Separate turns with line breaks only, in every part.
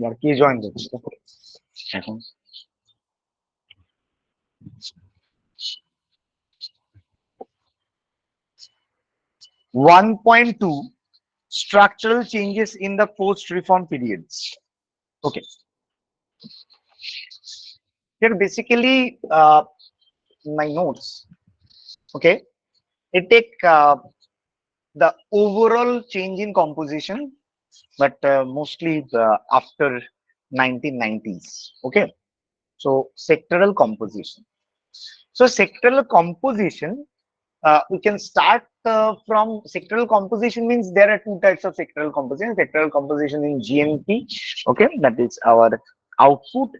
यार की जॉइन এখন 1.2 structural changes in the post reform periods. Okay, here basically my notes. Okay, it take the overall change in composition, but mostly after 1990s. Okay, so sectoral composition. So sectoral composition, we can start from sectoral composition means there are two types of sectoral composition. Sectoral composition in GNP, okay, that is our output,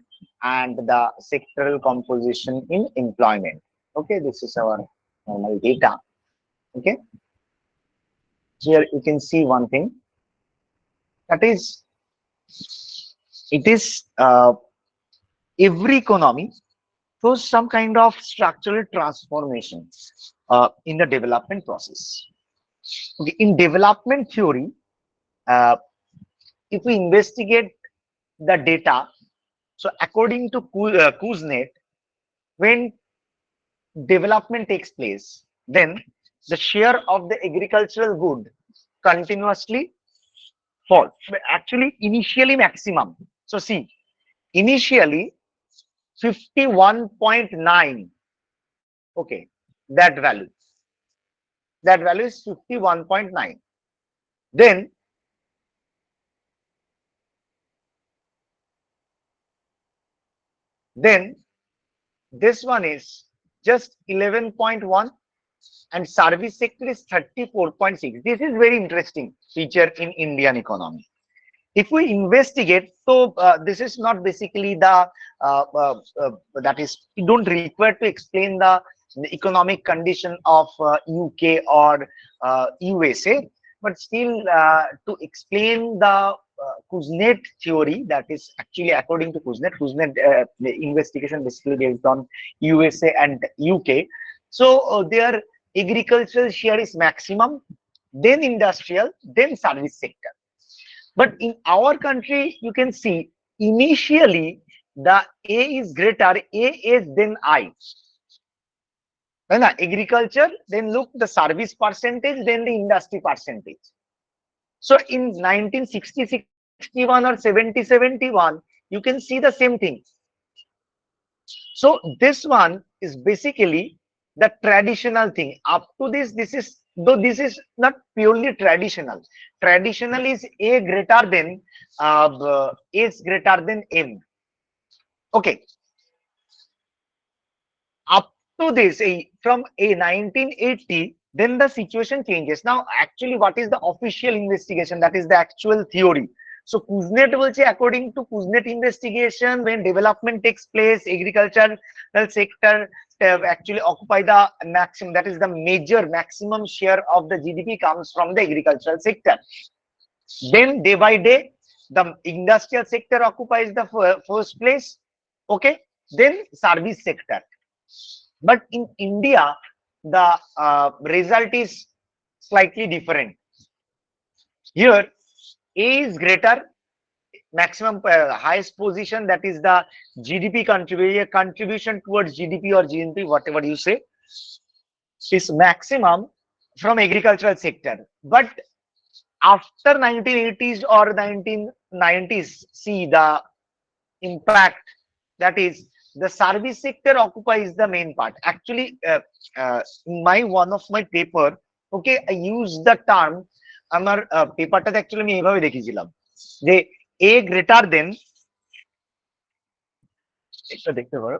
and the sectoral composition in employment. Okay, this is our normal data. Okay, here you can see one thing, that is it is every economy shows some kind of structural transformation in the development process. Okay, in development theory, uh, if we investigate the data, so according to Kuznets, when development takes place, then the share of the agricultural good continuously falls. Actually, initially maximum. So see, initially 51.9. Okay, that value. That value is 51.9. Then this one is just 11.1, and service sector is 34.6. This is very interesting feature in Indian economy. If we investigate, so this is not basically the that is, you don't require to explain the economic condition of UK or USA, but still to explain the Kuznets theory, that is actually according to Kuznets the investigation basically based on USA and UK. So their agricultural share is maximum, then industrial, then service sector. But in our country, you can see initially the A is greater, A is then I. When agriculture, then look the service percentage, then the industry percentage. So in 1960, 61 or 70, 71, you can see the same thing. So this one is basically the traditional thing. Up to this is, though this is not purely traditional. Traditional is A greater than A is greater than M. Okay. Up to this, from a 1980, then the situation changes. Now, actually, what is the official investigation? That is the actual theory. So Kuznets বলছে, according to Kuznets investigation, when development takes place, agricultural sector actually occupy the maximum, that is the major maximum share of the GDP comes from the agricultural sector. Then day by day, the industrial sector occupies the first place. Okay, then service sector. But in India, the result is slightly different. Here, A is greater, maximum highest position, that is the GDP contribution towards GDP or GNP, whatever you say, is maximum from agricultural sector. But after 1980s or 1990s, see the impact, that is the service sector occupies the main part. Actually, in one of my paper, okay, I use the term, আমার পেপারটাতে actually আমি এইভাবে দেখিয়েছিলাম যে A greater than, এটা দেখতে পারো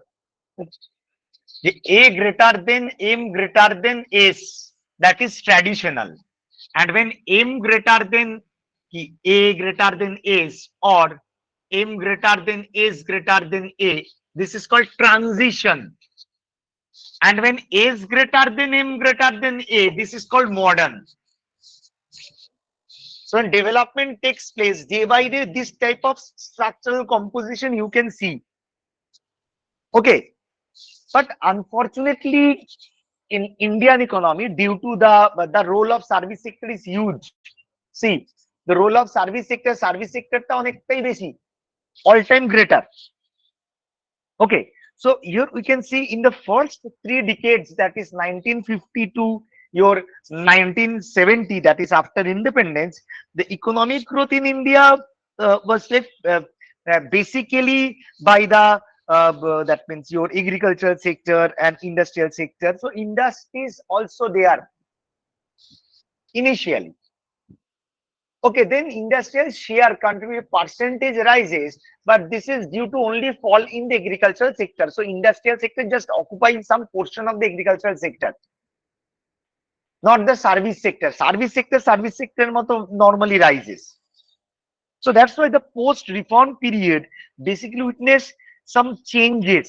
যে A greater than M greater than S, that is traditional. And when M greater than A greater than S, or M greater than S greater than A, this is called transition. And when A is greater than M greater than A, this is called modern. So when development takes place day by day, this type of structural composition you can see. Okay, but unfortunately in Indian economy, due to the role of service sector is huge. See, the role of service sector ta onektai beshi. all-time greater. Okay, so here we can see in the first 3 decades, that is 1950 to your 1970, that is after independence, the economic growth in India was like basically by the that means your agricultural sector and industrial sector. So industries also there initially. Okay, then industrial share contribute percentage rises, but this is due to only fall in the agricultural sector. So industrial sector just occupying some portion of the agricultural sector, not the service sector. Service sector normally rises. So that's why the post-reform period basically witnessed some changes.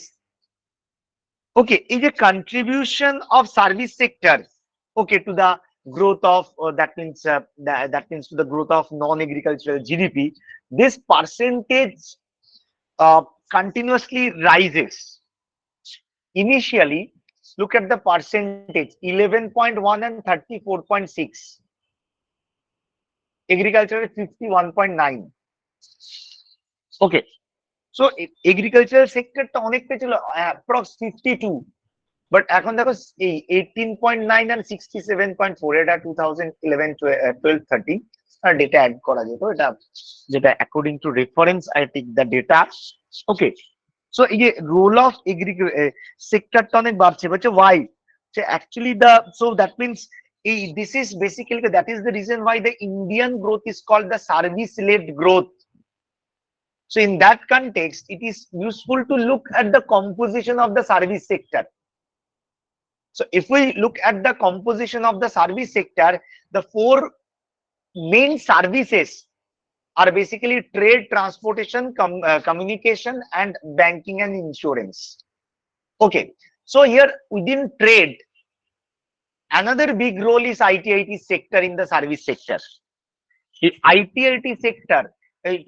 Okay, is a contribution of service sector, okay, to the growth of that means to the growth of non-agricultural GDP. This percentage uh, continuously rises. Initially, look at the percentage 11.1 and 34.6. Agriculture is 51.9. Okay, so agricultural sector টা অনেকটা ছিল approx 52, but এখন দেখো এই 18.9 and 67.4, এটা 2011 12 13 data add করা যেত, এটা যেটা according to reference I take the data. Okay, so এই যে রোল অফ সেক্টরটা অনেক বাড়ছে, বলছে why, actually the so that means this is basically that is the reason why the Indian growth is called the service led growth. So in that context, it is useful to look at the composition of the service sector. So if we look at the composition of the service sector, the 4 main services are basically trade, transportation, communication, and banking and insurance. Okay, so here within trade, another big role is IT sector in the service sector. The IT sector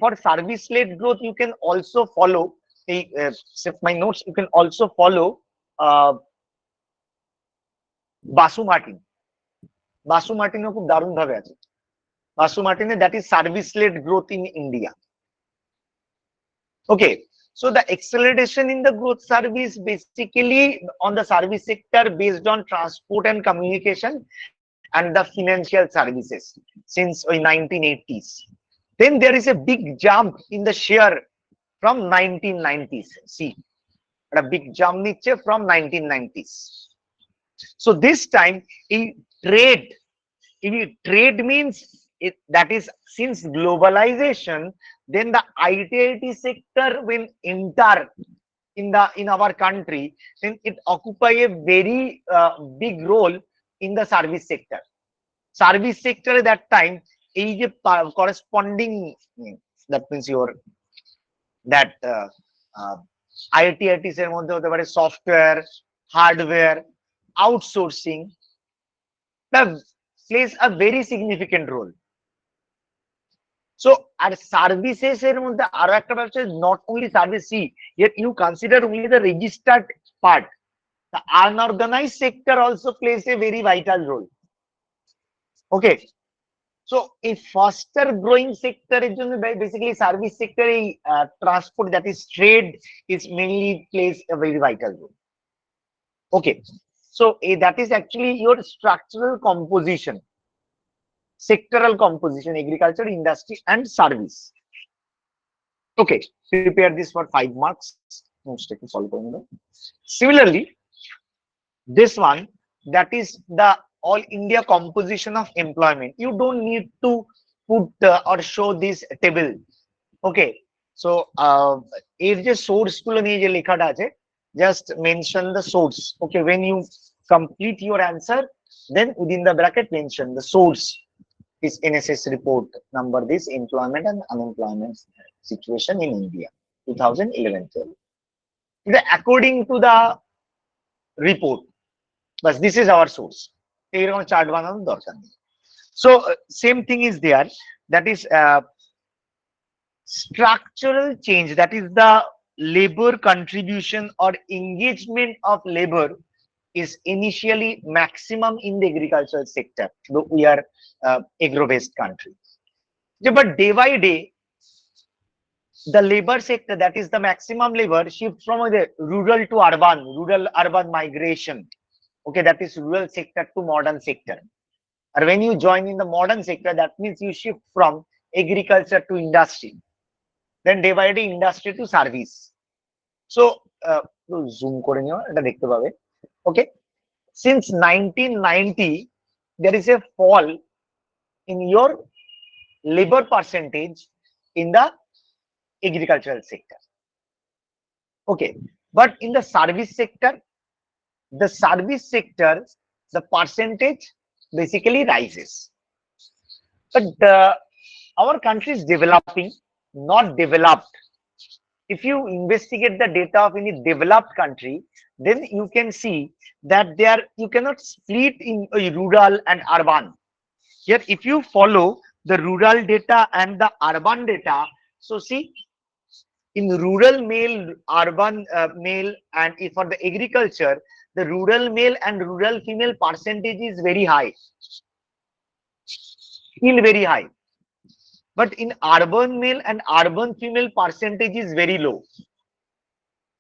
for service led growth, you can also follow my notes, you can also follow Basu Martin. Basu মার্টিনও খুব দারুণ ভাবে আছে। বাসু মার্টিনে that is service led growth in India. Okay, so the acceleration in the growth service basically on the service sector based on transport and communication and the financial services since 1980s. Then there is a big jump in the share from 1990s. See, a big jump niche from 1990s. So this time in trade means that is since globalization, then the IT sector will enter in our country, then it occupy a very big role in the service sector. Service sector at that time, corresponding, that means your that IT এর মধ্যে হতে পারে software, hardware, outsourcing that plays a very significant role. So at services এর মধ্যে আরো একটা ব্যাপার হচ্ছে not only service, see yet you consider only the registered part, the unorganized sector also plays a very vital role. Okay, so a faster growing sector এর জন্য basically service sector transport, that is trade, is mainly plays a very vital role. Okay, so that is actually your structural composition, sectoral composition, agriculture, industry, and service. Okay, prepare this for 5 marks. Similarly, this one, that is the all India composition of employment. You don't need to put or show this table. Okay, so এর যে source গুলো নিয়ে যে লেখাটা আছে, just mention the source. Okay, when you complete your answer, then within the bracket mention the source is NSS report number this employment and unemployment situation in India 2011-12. According to the report, but this is our source. এরকম chart বানানোর দরকার নেই। So same thing is there, that is structural change, that is the labor contribution or engagement of labor is initially maximum in the agricultural sector, though we are agro based country, but day by day the labor sector, that is the maximum labor shift from the rural to urban, rural urban migration. Okay, that is rural sector to modern sector. And when you join in the modern sector, that means you shift from agriculture to industry, then dividing industry to service. So zoom করে নিও এটা দেখতে পাবে. Okay, since 1990 there is a fall in your labor percentage in the agricultural sector. Okay, but in the service sector, the percentage basically rises. But our country is developing, not developed. If you investigate the data of any developed country, then you can see that there you cannot split in rural and urban. Here, if you follow the rural data and the urban data, so see, in rural male, urban male, and if for the agriculture, the rural male and rural female percentage is very high, still very high. But in urban male and urban female percentage is very low.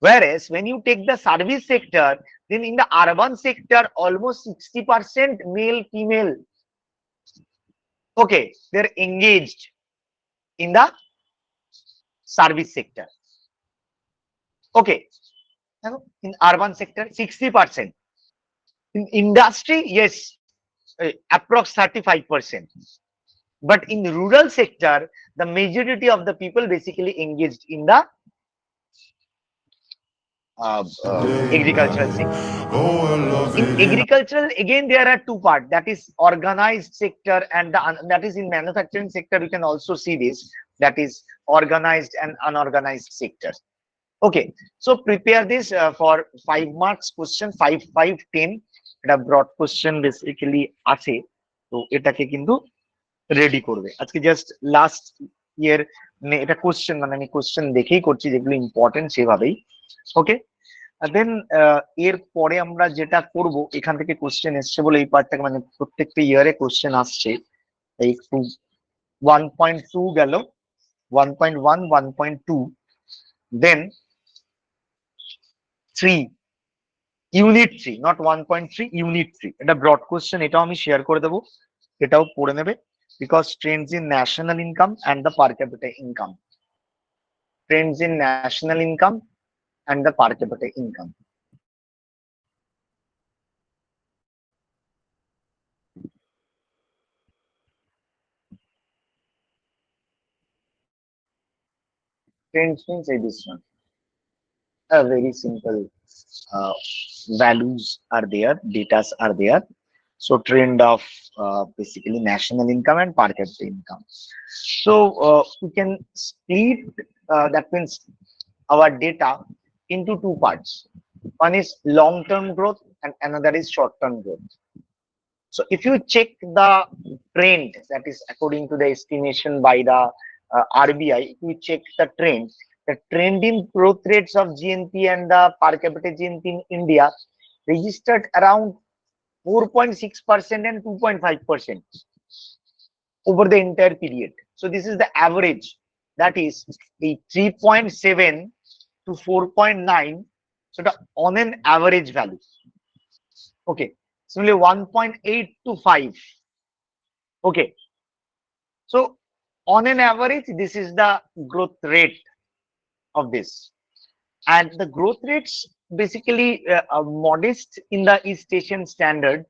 Whereas when you take the service sector, then in the urban sector, almost 60% male, female. Okay, they're engaged in the service sector. Okay, in urban sector, 60%. In industry, yes, approx 35%. But in rural sector, the majority of the people basically engaged in the agricultural sector. In agricultural, again, there are two parts. That is organized sector, and that is in manufacturing sector. You can also see this. That is organized and unorganized sector. Okay, so prepare this for 5 marks question, 5, 5, 10. এটা broad question basically আছে, তো এটাকে কিন্তু ready করবে আজকে। Just last year এটা question, মানে আমি কোশ্চেন দেখেই করছি যেগুলো ইম্পর্টেন্ট সেভাবেই। ওকে, দেন এর পরে আমরা যেটা করব, এখান থেকে কোশ্চেন এসছে বলে এই পার্টটাকে, মানে প্রত্যেকটা ইয়ারে কোশ্চেন আসছে, একটু 1.2 গেল, 1.1, 1.2, দেন 3, ইউনিট 3, নট 1.3, ইউনিট 3। এটা ব্রড কোশ্চেন, এটাও আমি শেয়ার করে দেবো, এটাও পড়ে নেবে। Because Trends in national income and the per capital income, Trends in national income and the per capita income. Trends means this one. A very simple values are there, datas are there. So trend of basically national income and per capita income. So we can split that means our data into two parts. One is long-term growth and another is short-term growth. So if you check the trend, that is according to the estimation by the RBI, if you check the trend in growth rates of GNP and the per capita GNP in India registered around 4.6% and 2.5% over the entire period. So this is the average, that is the 3.7 to 4.9, so the on an average value. Okay, similarly 1.8 to 5. Okay, so on an average this is the growth rate of this, and the growth rates basically are modest in the East Asian standard,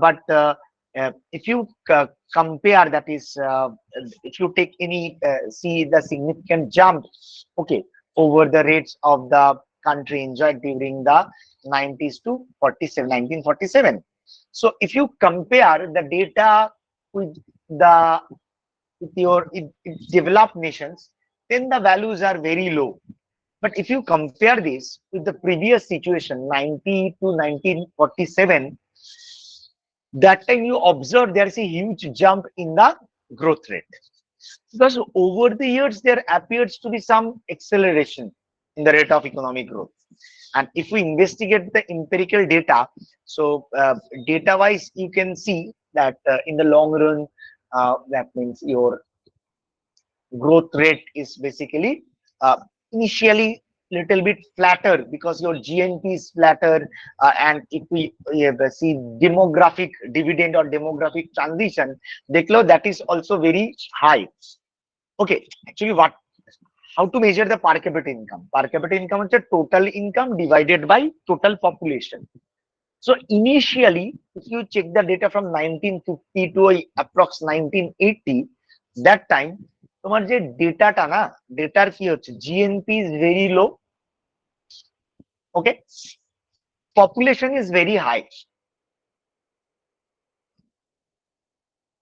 but if you compare, that is if you take any see the significant jump, okay, over the rates of the country enjoyed during the 90s to 1947. So if you compare the data with the your developed nations, then the values are very low. But if you compare this with the previous situation, 90 to 1947, that time you observe there is a huge jump in the growth rate, because over the years there appears to be some acceleration in the rate of economic growth. And if we investigate the empirical data, so data wise you can see that in the long run, that means your growth rate is basically initially little bit flatter because your GNP is flatter, and if we see demographic dividend or demographic transition, declare that is also very high. Okay, actually, how to measure the per capita income? Per capita income is the total income divided by total population. So initially, if you check the data from 1950 to approx 1980, that time, তোমার যে ডেটাটা না, ডেটার কি হচ্ছে, GNP is very low, okay, population is very high,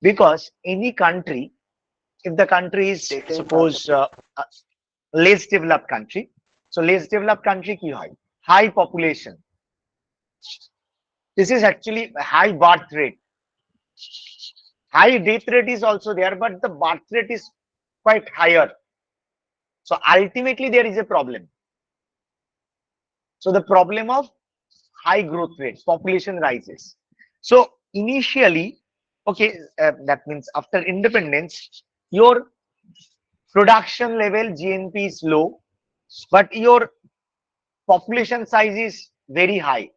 because any country, if the country is suppose less developed country, so less developed country কি হয়, high population, this is actually high birth rate, high death rate is also there, but the birth rate is quite higher. So ultimately there is a problem. So the problem of high growth rate, population rises. So initially, okay, that means after independence, your production level GNP is low, but your population size is very high.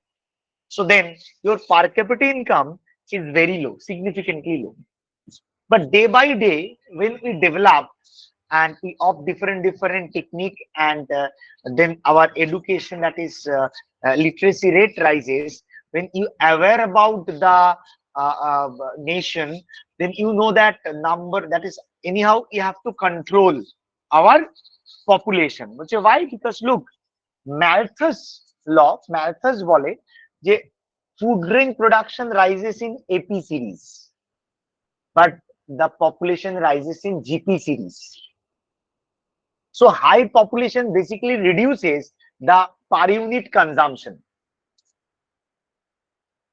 So then your per capita income is very low, significantly low. But day by day, when we develop and we opt different technique, and then our education, that is literacy rate rises, when you aware about the nation, then you know that number, that is anyhow you have to control our population. Why? Because look, Malthus law, Malthus bole je food grain production rises in AP series, but the population rises in GP series. So high population basically reduces the per unit consumption.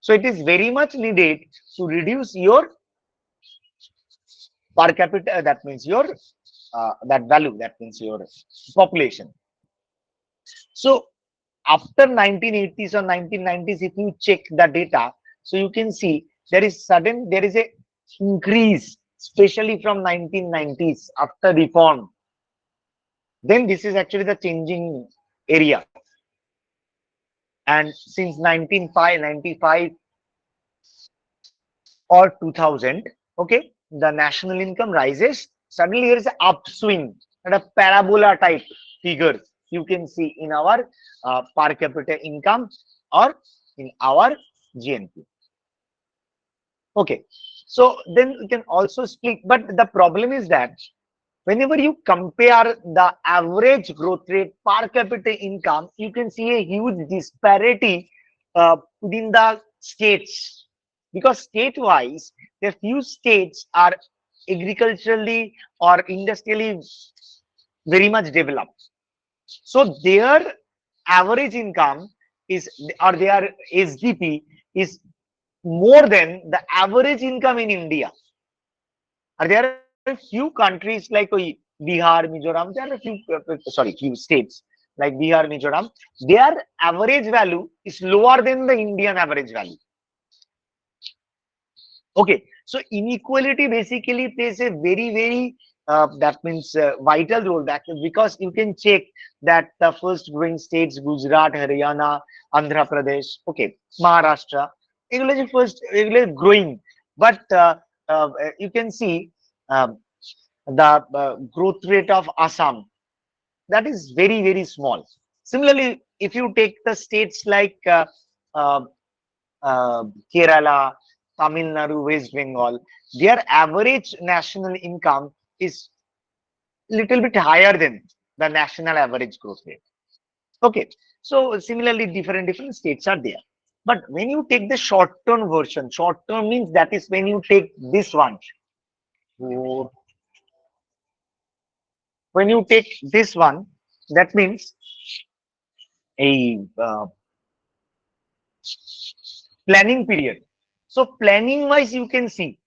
So it is very much needed to reduce your per capita, that means your that value, that means your population. So after 1980s or 1990s, if you check the data, so you can see there is a increase, especially from 1990s after reform. Then this is actually the changing area. And since 1995 or 2000, okay, the national income rises. Suddenly there is an upswing and a parabola type figure you can see in our per capita income or in our GNP. Okay, so then we can also split, but the problem is that whenever you compare the average growth rate per capita income, you can see a huge disparity within the states, because state-wise, the few states are agriculturally or industrially very much developed. So their average income is, or their SDP is more than the average income in India. Are there a few countries like Bihar, Mizoram, there are a few, few states like Bihar, Mizoram, their average value is lower than the Indian average value. Okay, so inequality basically plays a very that means vital role, that because you can check that the first growing states, Gujarat, Haryana, Andhra Pradesh, okay, Maharashtra, egulo first growing, but you can see the growth rate of Assam, that is very small. Similarly, if you take the states like uh, Kerala, Tamil Nadu, West Bengal, their average national income is little bit higher than the national average growth rate. Okay, so similarly different states are there. But when you take the short term version, short term means that is when you take this one. When you take this one, that means a planning period. So planning wise, you can see.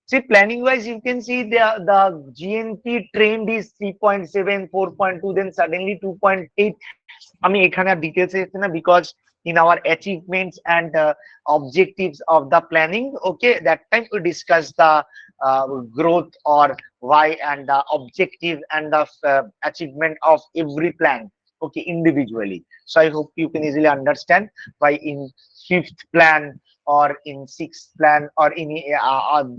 See, planning wise, you can see the GNP trend is 3.7, 4.2, then suddenly 2.8. I mean, ekhane details because in our achievements and objectives of the planning, okay, that time we discuss the growth, or why, and the objective and the achievement of every plan, okay, individually. So I hope you can easily understand why in fifth plan or in sixth plan or in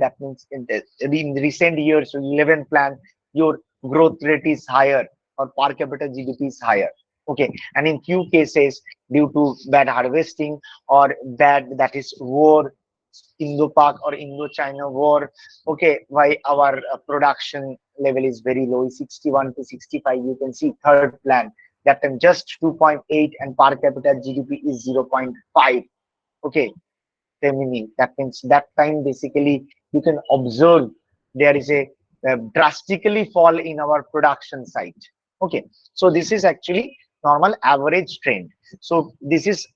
that means in recent years 11th plan, your growth rate is higher or per capita GDP is higher. Okay, and in few cases due to bad harvesting or bad, that is war, Indo-Pak or Indo-China war. Okay, why our production level is very low, 61 to 65. You can see third plan, that time just 2.8 and per capita GDP is 0.5. Okay, meaning that means that time basically you can observe there is a drastically fall in our production side. Okay, so this is actually normal average trend. So this is,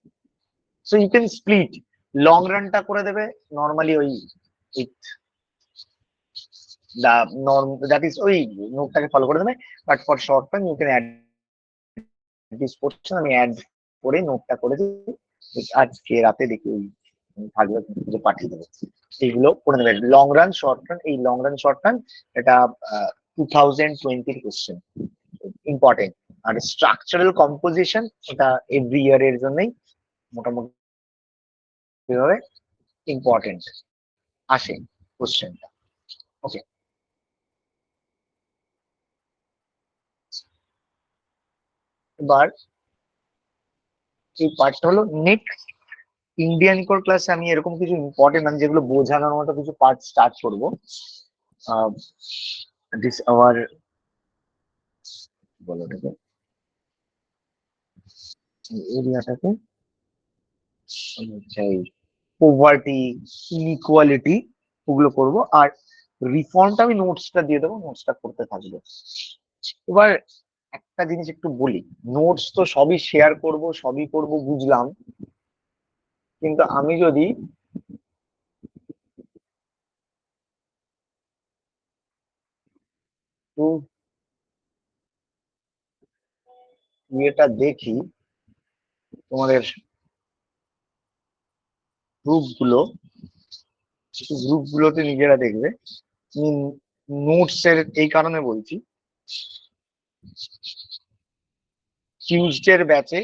so you can split long run টা করে দেবে normally ওই the norm, that is ওই নোটটাকে follow করে দেবে, but for short term you can add this portion, আমি add করে নোটটা করে দিই আজকে রাতে দেখি ওই থাকবে যে পাঠিয়ে দেবো, এইগুলো করে নেবে লং রান শর্ট রান। এই লং রান শর্ট রান এটা 2020 কোশ্চেন, ইম্পর্টেন্ট। আর স্ট্রাকচারাল কম্পোজিশন এটা এভরি ইয়ার এর জন্যই মোটামুটি ইম্পর্টেন্ট আসে কোশ্চেনটা। ওকে, এবার এই পার্টটা হলো নেক্সট ইন্ডিয়ান কোর ক্লাসে আমি এরকম কিছু ইম্পর্টেন্ট আমি যেগুলো বোঝানোর মতো কিছু পার্ট স্টার্ট করবো। দিস আওয়ার বলো এটাকে এরিয়াটাকে পোভার্টি, ইনইকুয়ালিটি, ওগুলো করবো। আর রিফর্মটা আমি নোটসটা দিয়ে দেবো, নোটসটা করতে থাকবো। এবার একটা জিনিস একটু বলি, নোটস তো সবই শেয়ার করব, সবই করব বুঝলাম, কিন্তু আমি যদি ইয়েটা দেখি তোমাদের গ্রুপগুলোতে নিজেরা দেখবে। নোটস এর এই কারণে বলছি, টিউসডের ব্যাচে